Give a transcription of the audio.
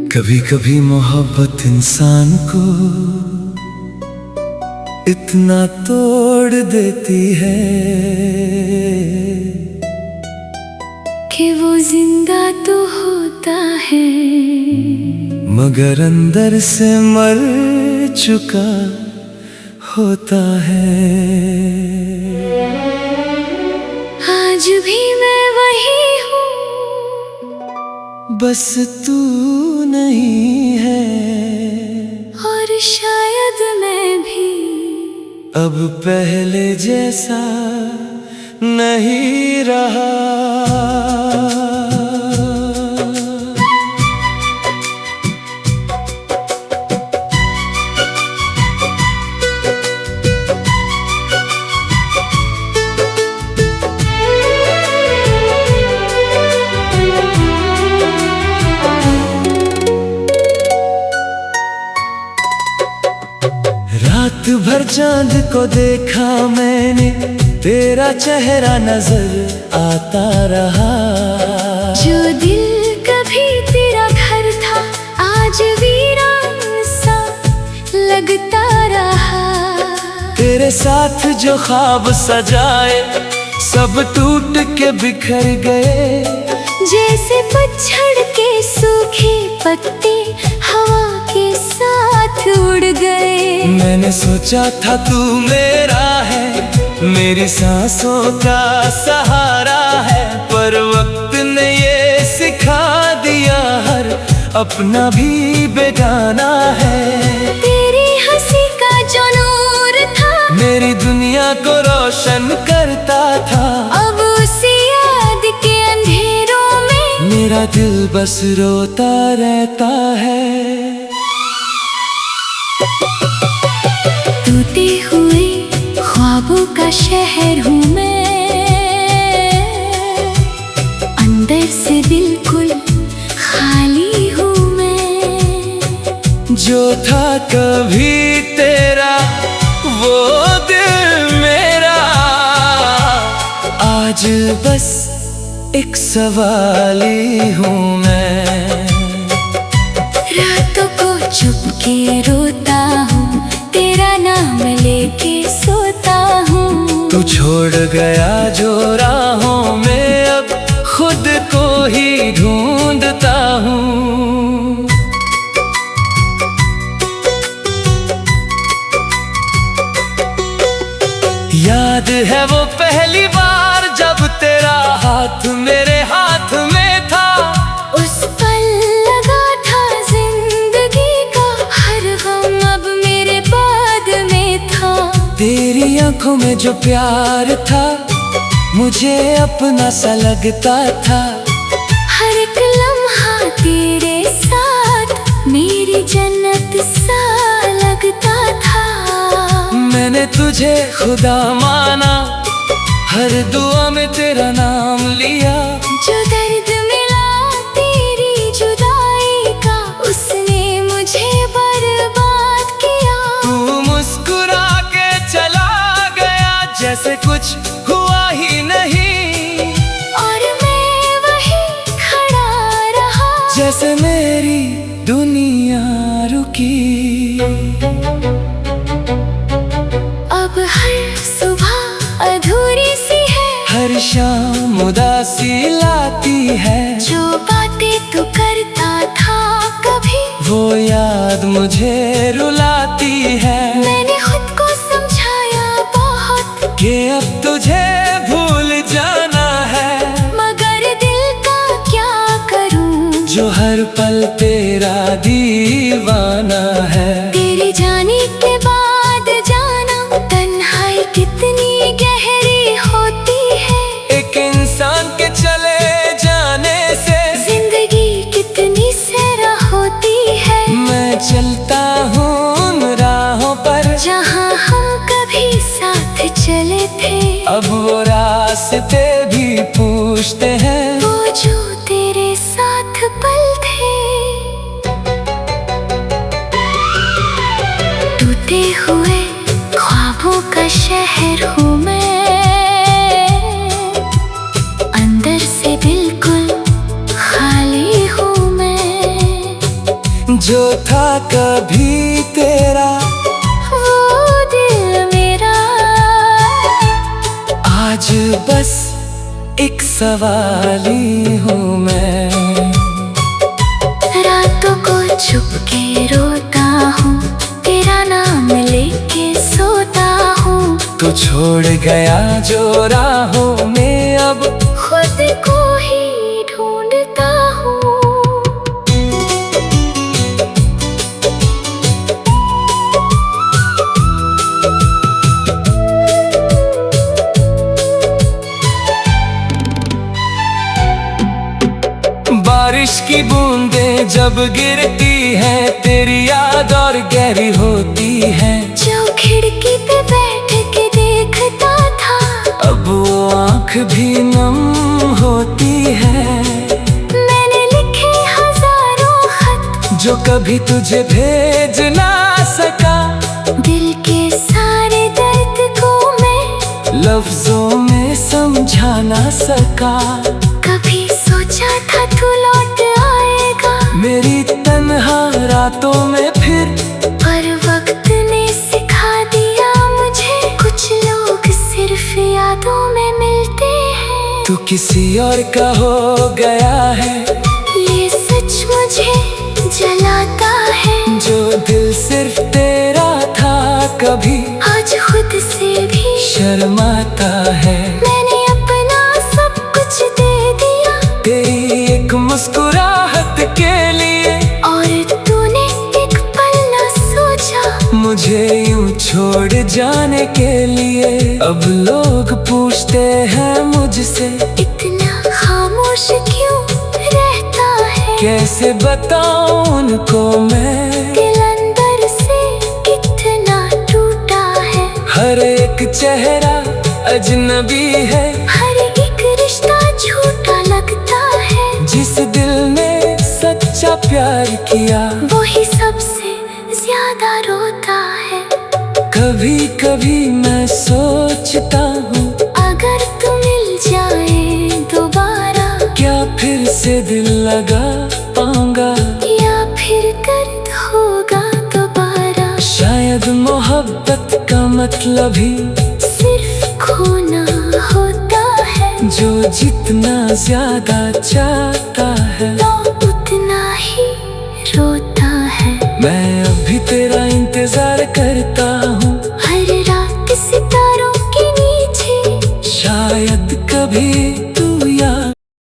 कभी कभी मोहब्बत इंसान को इतना तोड़ देती है कि वो जिंदा तो होता है मगर अंदर से मर चुका होता है। आज भी मैं वही हूँ, बस तू नहीं है, और शायद मैं भी अब पहले जैसा नहीं रहा। रात भर चांद को देखा मैंने, तेरा चेहरा नजर आता रहा। जो दिल कभी तेरा घर था आज वीरान सा लगता रहा। तेरे साथ जो ख्वाब सजाए सब टूट के बिखर गए, जैसे पतझड़ के सूखे पत्ते हवा के साथ उड़ गए। मैंने सोचा था तू मेरा है, मेरी सांसों का सहारा है, पर वक्त ने ये सिखा दिया हर अपना भी बेगाना है। तेरी हंसी का जो नूर था मेरी दुनिया को रोशन करता था, अब उसी याद के अंधेरों में मेरा दिल बस रोता रहता है। टूटे हुए ख्वाबों का शहर हूँ मैं, अंदर से बिल्कुल खाली हूँ मैं। जो था कभी तेरा वो दिल मेरा, आज बस एक सवाली हूँ मैं। रातों को चुप के रोता हूँ, तेरा नाम लेके सोता हूँ। तू छोड़ गया जो राहों में, अब खुद को ही ढूंढता हूँ। याद है वो पहली बार जब तेरा हाथ मेरे हाथ में था, उस पल लगा था जिंदगी का हर गम अब मेरे बाद में था। तेरी आंखों में जो प्यार था मुझे अपना सा लगता था। हर एक लम्हा तेरे साथ मेरी जन्नत सा लगता था। मैंने तुझे खुदा माना, हर दुआ में तेरा नाम लिया। जो दर्द मिला तेरी जुदाई का, उसने मुझे बर्बाद किया। तू मुस्कुरा के चला गया जैसे कुछ हुआ ही नहीं, और मैं वहीं खड़ा रहा जैसे मेरी दुनिया रुकी। अब हर सुबह अधूरी सी है, हर शाम उदासी लाती है। जो बातें तू करता था कभी वो याद मुझे रुलाती है। मैंने खुद को समझाया बहुत कि अब तुझे भूल जाना है, मगर दिल का क्या करूं जो हर पल तेरा दीवाना है। तेरे जाने के बाद जाना तन्हाई कितनी गहरी होती है। एक इंसान के चले जाने से जिंदगी कितनी सहरा होती है। मैं चलता हूँ उन राहों पर जहाँ हम कभी साथ चले थे, अब वो रास्ते भी पूछते हैं। वो जो तेरे साथ पल थे। टूटे हुए ख्वाबों का शहर हूँ मैं, अंदर से बिल्कुल कभी तेरा वो दिल मेरा। आज बस एक सवाली हूँ मैं। रातों को छुप के रोता हूँ, तेरा नाम लेके सोता हूँ। तू छोड़ गया जो राहों में, अब खुद को ही ढूंढता हूँ। बारिश की बूंदें जब गिरती है, तेरी याद और गहरी होती है। जो खिड़की पे बैठ के देखता था, अब वो आँख भी नम होती है। मैंने लिखे हजारों खत, जो कभी तुझे भेज ना सका। दिल के सारे दर्द को मैं लफ्जों में समझा ना सका। कभी सोचा था तू लौट आएगा, मेरी तन्हा रातों में फिर, पर वक्त ने सिखा दिया मुझे, कुछ लोग सिर्फ यादों में मिलते हैं। तू किसी और का हो गया है, ये सच मुझे जलाता है। जो दिल सिर्फ तेरा था कभी आज खुद से भी शर्माता है। मैंने अपना सब कुछ दे दिया, तेरी एक मुस्कुराहट के लिए, और तूने एक पल न सोचा मुझे यूं छोड़ जाने के लिए। अब लोग पूछते हैं मुझसे, इतना खामोश क्यों रहता है। कैसे बताऊं उनको मैं, दिल अंदर से कितना टूटा है। हर एक चेहरा अजनबी है। हर एक रिश्ता झूठा लगता है। जिस दिल ने सच्चा प्यार किया, वही सबसे ज्यादा रोता है। कभी कभी मैं सोचता हूँ, अगर तू मिल जाए दोबारा, क्या फिर से दिल लगा पाऊंगा, या फिर दर्द होगा दोबारा। शायद मोहब्बत का मतलब ही सिर्फ खोना होता है। जो जितना ज्यादा चाहता